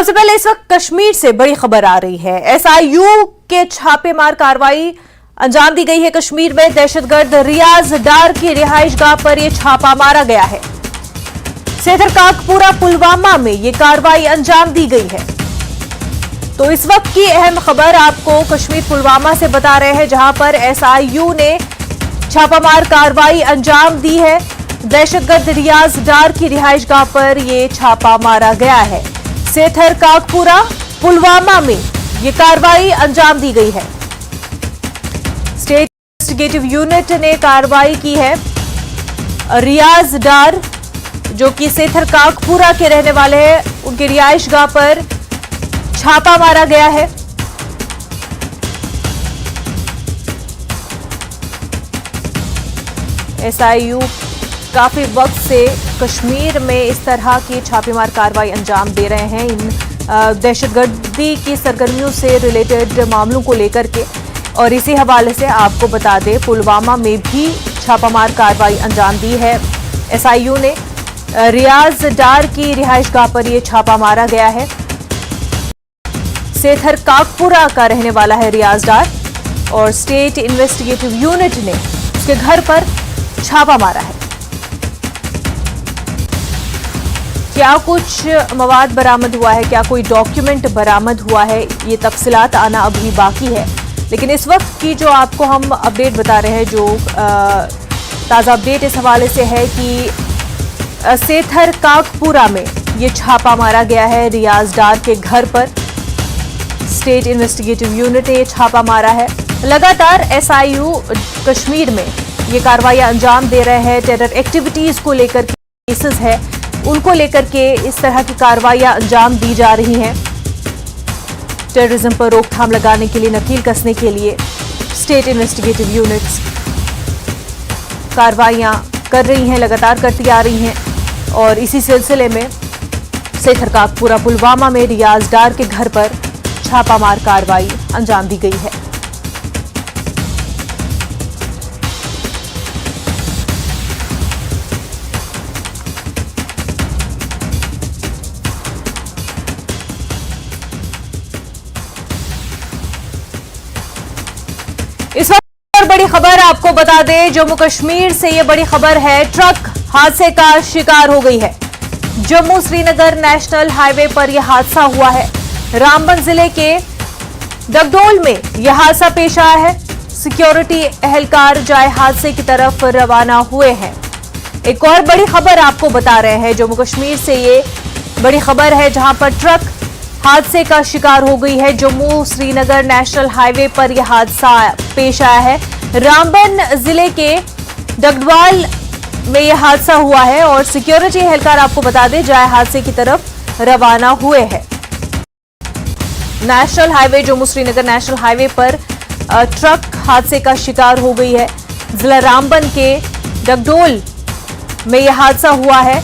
सबसे पहले इस वक्त कश्मीर से बड़ी खबर आ रही है। एसआईयू के छापेमार कार्रवाई अंजाम दी गई है। कश्मीर में दहशतगर्द रियाज डार की रिहाइशगाह पर यह छापा मारा गया है। सेथरकाकपुरा पुलवामा में यह कार्रवाई अंजाम दी गई है। तो इस वक्त की अहम खबर आपको कश्मीर पुलवामा से बता रहे हैं, जहां पर एसआईयू ने छापामार कार्रवाई अंजाम दी है। दहशतगर्द रियाज डार की रिहाइशगाह पर यह छापा मारा गया है। सेथरकाकपुरा पुलवामा में यह कार्रवाई अंजाम दी गई है। स्टेट इन्वेस्टिगेटिव यूनिट ने कार्रवाई की है। रियाज डार जो कि सेथरकाकपुरा के रहने वाले हैं, उनकी रिहाइशगाह पर छापा मारा गया है। एसआईयू काफी वक्त से कश्मीर में इस तरह की छापेमार कार्रवाई अंजाम दे रहे हैं, इन दहशतगर्दी की सरगर्मियों से रिलेटेड मामलों को लेकर के। और इसी हवाले से आपको बता दें, पुलवामा में भी छापामार कार्रवाई अंजाम दी है एसआईयू ने। रियाज डार की रिहाइशगाह पर यह छापा मारा गया है। सेथरकाकपुरा का रहने वाला है रियाज डार, और स्टेट इन्वेस्टिगेटिव यूनिट ने उसके घर पर छापा मारा है। क्या कुछ मवाद बरामद हुआ है, क्या कोई डॉक्यूमेंट बरामद हुआ है, ये तफसीलात आना अभी बाकी है। लेकिन इस वक्त की जो आपको हम अपडेट बता रहे हैं, जो ताज़ा अपडेट इस हवाले से है कि सेथरकाकपुरा में ये छापा मारा गया है रियाज डार के घर पर। स्टेट इन्वेस्टिगेटिव यूनिट ने ये छापा मारा है। लगातार एसआईयू कश्मीर में ये कार्रवाइयां अंजाम दे रहे हैं। टेरर एक्टिविटीज को लेकर के केसेस है, उनको लेकर के इस तरह की कार्रवाइयां अंजाम दी जा रही हैं। टेररिज्म पर रोकथाम लगाने के लिए, नकील कसने के लिए स्टेट इन्वेस्टिगेटिव यूनिट्स कार्रवाइयां कर रही हैं, लगातार करती आ रही हैं। और इसी सिलसिले में सेथरकाकपुरा पुलवामा में रियाज डार के घर पर छापामार कार्रवाई अंजाम दी गई है। इस वक्त और बड़ी खबर आपको बता दें, जम्मू कश्मीर से ये बड़ी खबर है। ट्रक हादसे का शिकार हो गई है। जम्मू श्रीनगर नेशनल हाईवे पर यह हादसा हुआ है। रामबन जिले के डगडोल में यह हादसा पेश आया है। सिक्योरिटी एहलकार जाए हादसे की तरफ रवाना हुए हैं। एक और बड़ी खबर आपको बता रहे हैं, जम्मू कश्मीर से ये बड़ी खबर है, जहां पर ट्रक हादसे का शिकार हो गई है। जम्मू श्रीनगर नेशनल हाईवे पर यह हादसा पेश आया है। रामबन जिले के डगडवाल में यह हादसा हुआ है, और सिक्योरिटी एहलकार आपको बता दें जाए हादसे की तरफ रवाना हुए हैं। National highway, Jammu Srinagar national highway पर ट्रक हादसे का शिकार हो गई है। जिला रामबन के डगडोल में यह हादसा हुआ है।